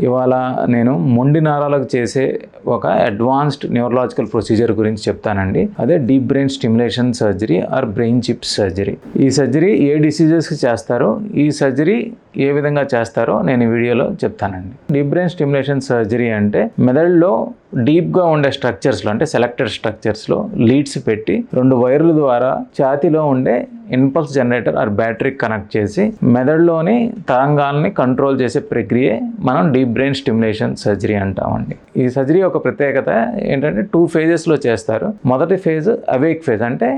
ఇవాళ నేను మొండి నరాలకు చేసే ఒక అడ్వాన్స్డ్ న్యూరలాజికల్ ప్రొసీజర్ గురించి చెప్తానండి. అదే deep brain stimulation surgery or brain chips surgery. ఈ సర్జరీ ఏ డిసీజెస్కి చేస్తారో, ఈ సర్జరీ ఏ విధంగా చేస్తారో నేను ఈ వీడియోలో చెప్తానండి. డీప్ బ్రెయిన్ స్టిమ్యులేషన్ సర్జరీ అంటే మెదడులో డీప్గా ఉండే స్ట్రక్చర్స్లో, అంటే సెలెక్టెడ్ స్ట్రక్చర్స్లో లీడ్స్ పెట్టి 2 వైర్ల ద్వారా ఛాతీలో ఉండే ఇంపల్స్ జనరేటర్ ఆర్ బ్యాటరీకి కనెక్ట్ చేసి మెదడులోని తరంగాల్ని కంట్రోల్ చేసే ప్రక్రియ మనం డీప్ బ్రెయిన్ స్టిమ్యులేషన్ సర్జరీ అంటామండి. ఈ సర్జరీ ఒక ప్రత్యేకత ఏంటంటే 2 phases చేస్తారు. మొదటి ఫేజ్ అవేక్ ఫేజ్, అంటే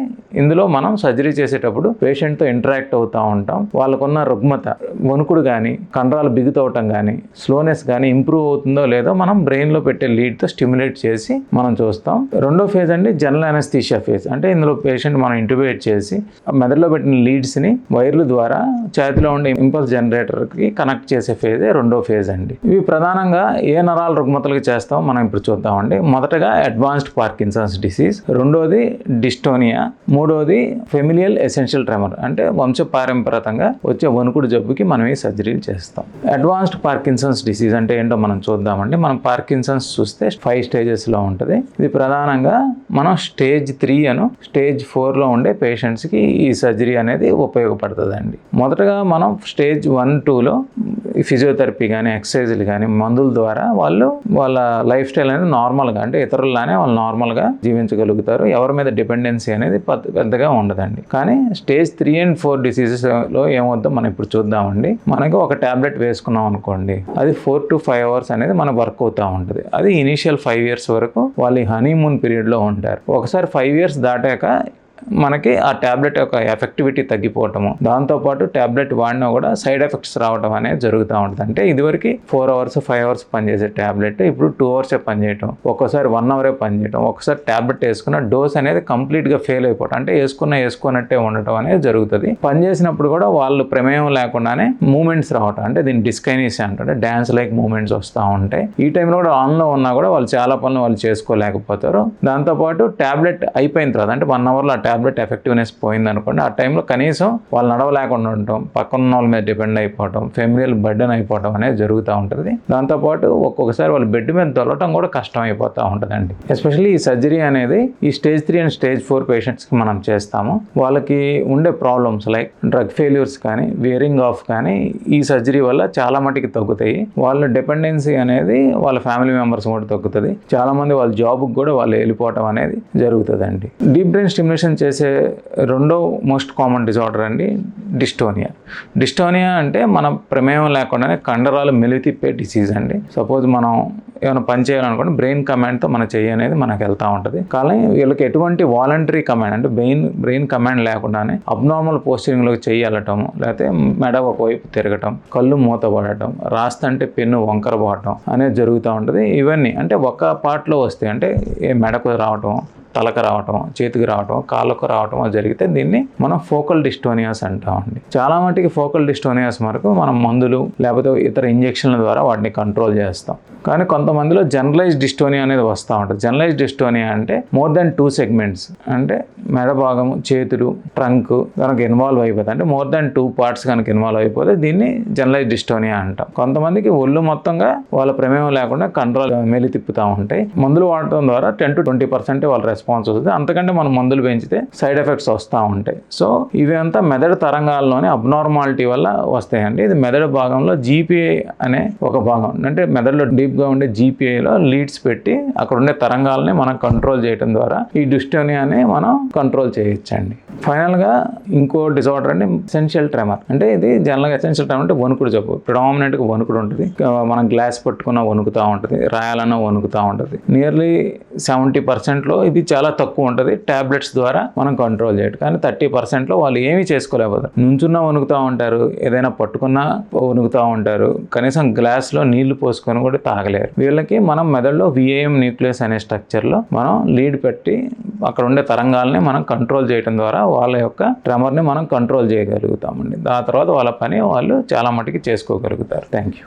ఇందులో మనం సర్జరీ చేసేటప్పుడు పేషెంట్తో ఇంటరాక్ట్ అవుతూ ఉంటాం. వాళ్ళకున్న రుగ్మత, వణుకుడు కానీ, కండరాలు బిగుతవటం కానీ, స్లోనెస్ కానీ ఇంప్రూవ్ అవుతుందో లేదో మనం బ్రెయిన్లో పెట్టే లీడ్తో స్టిమ్యులేట్ చేసి మనం చూస్తాం. రెండో ఫేజ్ అండి జనరల్ అనస్థీషియా ఫేజ్, అంటే ఇందులో పేషెంట్ మనం ఇంట్యూబేట్ చేసి మెదడులో పెట్టిన లీడ్స్ని వైర్ల ద్వారా ఛాతీలో ఉండే ఇంపల్స్ జనరేటర్కి కనెక్ట్ చేసే ఫేజే రెండో ఫేజ్ అండి. ఇవి ప్రధానంగా ఏ నరాల రుగ్మతలకు చేస్తాం మనం ఇప్పుడు చూద్దామండి. మొదటగా అడ్వాన్స్డ్ పార్కిన్సన్స్ డిసీజ్, రెండోది డిస్టోనియా, మూడోది ఫెమిలియల్ ఎసెన్షియల్ ట్రెమర్, అంటే వంశపారంపర్యంగా వచ్చే వణుకుడు జబ్బుకి మనం ఈ సర్జరీలు చేస్తాం. అడ్వాన్స్డ్ పార్కిన్సన్స్ డిసీజ్ అంటే ఏంటో మనం చూద్దామండి. మనం పార్కిన్సన్స్ చూస్తే 5 స్టేజెస్లో ఉంటుంది. ఇది ప్రధానంగా మనం స్టేజ్ 3 స్టేజ్ 4లో ఉండే పేషెంట్స్కి ఈ సర్జరీ అనేది ఉపయోగపడుతుందండి. మొదటగా మనం స్టేజ్ 1, 2లో ఫిజియోథెరపీ కానీ, ఎక్సర్సైజులు కానీ, మందుల ద్వారా వాళ్ళ లైఫ్ స్టైల్ అనేది నార్మల్గా, అంటే ఇతరులనే వాళ్ళు నార్మల్గా జీవించగలుగుతారు. ఎవరి మీద డిపెండెన్సీ అనేది పెద్దగా ఉండదండి. కానీ స్టేజ్ 3 and 4 డిసీజెస్లో ఏమవుతుందో మనం ఇప్పుడు చూద్దామండి. మనకి ఒక ట్యాబ్లెట్ వేసుకున్నాం అనుకోండి, అది 4 to 5 hours అనేది మనకు వర్క్ అవుతూ ఉంటుంది. అది ఇనీషియల్ 5 years వరకు వాళ్ళు హనీమూన్ పీరియడ్లో ఉంటారు. ఒకసారి 5 years దాటాక మనకి ఆ ట్యాబ్లెట్ యొక్క ఎఫెక్టివిటీ తగ్గిపోవటము, దాంతోపాటు ట్యాబ్లెట్ వాడినా కూడా సైడ్ ఎఫెక్ట్స్ రావడం అనేది జరుగుతూ ఉంటుంది. అంటే ఇదివరకు 4 hours 5 hours పనిచేసే ట్యాబ్లెట్ ఇప్పుడు 2 hours పనిచేయటం, ఒక్కోసారి 1 hour పనిచేయటం, ఒకసారి ట్యాబ్లెట్ వేసుకున్న డోస్ అనేది కంప్లీట్గా ఫెయిల్ అయిపోవటం, అంటే వేసుకున్నట్టే ఉండటం అనేది జరుగుతుంది. పనిచేసినప్పుడు కూడా వాళ్ళు ప్రమేయం లేకుండానే మూమెంట్స్ రావటం, అంటే దీన్ని డిస్కైనీసియా అంటే డ్యాన్స్ లైక్ మూమెంట్స్ వస్తూ ఉంటాయి. ఈ టైంలో కూడా ఆన్లో ఉన్నా కూడా వాళ్ళు చాలా పనులు వాళ్ళు చేసుకోలేకపోతారు. దాంతోపాటు ట్యాబ్లెట్ అయిపోయిన తర్వాత, అంటే 1 hourలో ట్యాబ్లెట్ ఎఫెక్టివ్నెస్ పోయింది అనుకోండి, ఆ టైంలో కనీసం వాళ్ళు నడవలేకుండా ఉండటం, పక్కన వాళ్ళ మీద డిపెండ్ అయిపోవటం, ఫెమిలియల్ బర్డెన్ అయిపోవటం అనేది జరుగుతూ ఉంటుంది. దాంతోపాటు ఒక్కొక్కసారి వాళ్ళ బెడ్ మీద దొరకటం కూడా కష్టం అయిపోతూ ఉంటుందండి. ఎస్పెషల్లీ ఈ సర్జరీ అనేది ఈ స్టేజ్ 3 and స్టేజ్ 4 పేషెంట్స్కి మనం చేస్తాము. వాళ్ళకి ఉండే ప్రాబ్లమ్స్ లైక్ డ్రగ్ ఫెయిల్యూర్స్ కానీ, వేరింగ్ ఆఫ్ కానీ ఈ సర్జరీ వల్ల చాలా మటుకు తగ్గుతాయి. వాళ్ళ డిపెండెన్సీ అనేది వాళ్ళ ఫ్యామిలీ మెంబర్స్ కూడా తగ్గుతుంది. చాలామంది వాళ్ళ జాబ్కి కూడా వాళ్ళు వెళ్ళిపోవటం అనేది జరుగుతుందండి. డీప్ బ్రెయిన్ స్టిమ్యులేషన్ చేసే రెండో మోస్ట్ కామన్ డిజార్డర్ అండి డిస్టోనియా. డిస్టోనియా అంటే మన ప్రమేయం లేకుండానే కండరాలు మెలితిప్పే డిసీజ్ అండి. సపోజ్ మనం ఏమైనా పని చేయాలనుకోండి, బ్రెయిన్ కమాండ్తో మన చెయ్యి అనేది మనకు వెళ్తూ ఉంటుంది. కానీ వీళ్ళకి ఎటువంటి వాలంటరీ కమాండ్, అంటే బ్రెయిన్ కమాండ్ లేకుండానే అబ్నార్మల్ పోస్చరింగ్లోకి చెయ్యి వెళ్ళటం, లేకపోతే మెడ ఒకవైపు తిరగటం, కళ్ళు మూతపడటం, రాస్తంటే పెన్ను వంకర పోవటం అనేది జరుగుతూ ఉంటుంది. ఇవన్నీ అంటే ఒక పార్ట్లో వస్తాయి, అంటే మెడకు రావటం, తలకు రావటం, చేతికి రావటం, కాళ్ళకు రావటం జరిగితే దీన్ని మనం ఫోకల్ డిస్టోనియాస్ అంటామండి. చాలా మటుకి ఫోకల్ డిస్టోనియాస్ వరకు మనం మందులు లేకపోతే ఇతర ఇంజెక్షన్ల ద్వారా వాటిని కంట్రోల్ చేస్తాం. కానీ కొంతమందిలో జనరలైజ్డ్ డిస్టోనియా అనేది వస్తూ ఉంటుంది. జనరలైజ్డ్ డిస్టోనియా అంటే మోర్ దెన్ 2 segments, అంటే మెడ భాగము, చేతులు, ట్రంక్ కనుక ఇన్వాల్వ్ అయిపోతుంది, అంటే మోర్ దెన్ 2 parts కనుక ఇన్వాల్వ్ అయిపోతే దీన్ని జనరలైజ్డ్ డిస్టోనియా అంటాం. కొంతమందికి ఒళ్ళు మొత్తంగా వాళ్ళ ప్రమేయం లేకుండా కంట్రోల్ మెలి తిప్పుతూ ఉంటాయి. మందులు వాడటం ద్వారా 10 to 20% వాళ్ళ రెస్పాన్స్ వస్తుంది. అంతకంటే మనం మందులు పెంచితే సైడ్ ఎఫెక్ట్స్ వస్తూ ఉంటాయి. సో ఇవి అంతా మెదడు తరంగాల్లోనే అబ్నార్మాలిటీ వల్ల వస్తాయండి. ఇది మెదడు భాగంలో జీపీఐ అనే ఒక భాగం, అంటే మెదడులో డీప్గా ఉండే జీపీఐలో లీడ్స్ పెట్టి అక్కడ ఉండే తరంగాలని మనం కంట్రోల్ చేయడం ద్వారా ఈ డిస్టోనియాని మనం కంట్రోల్ చేయొచ్చండి. ఫైనల్గా ఇంకో డిజార్డర్ అంటే ఎసెన్షియల్ ట్రెమర్. అంటే ఇది జనరల్గా ఎసెన్షియల్ ట్రెమర్ అంటే వణుకుడు జబ్బు. ప్రిడామినెంట్గా వణుకుడు ఉంటుంది. మనం గ్లాస్ పట్టుకున్న వణుకుతూ ఉంటుంది, రాయాలన్నా వణుకుతూ ఉంటుంది. నియర్లీ 70%లో ఇది చాలా తక్కువ ఉంటుంది. ట్యాబ్లెట్స్ ద్వారా మనం కంట్రోల్ చేయడం. కానీ 30%లో వాళ్ళు ఏమీ చేసుకోలేకపోతారు. నుంచున్నా వణుకుతూ ఉంటారు, ఏదైనా పట్టుకున్నా వణుకుతూ ఉంటారు, కనీసం గ్లాస్లో నీళ్లు పోసుకొని కూడా తాగలేరు. వీళ్ళకి మనం మెదడులో విఏఎం న్యూక్లియస్ అనే స్ట్రక్చర్లో మనం లీడ్ పెట్టి అక్కడ ఉండే తరంగాల్ని మనం కంట్రోల్ చేయడం ద్వారా వాళ్ళ యొక్క ట్రెమర్ని మనం కంట్రోల్ చేయగలుగుతామండి. ఆ తర్వాత వాళ్ళ పని వాళ్ళు చాలా మటుకు చేసుకోగలుగుతారు. Thank you.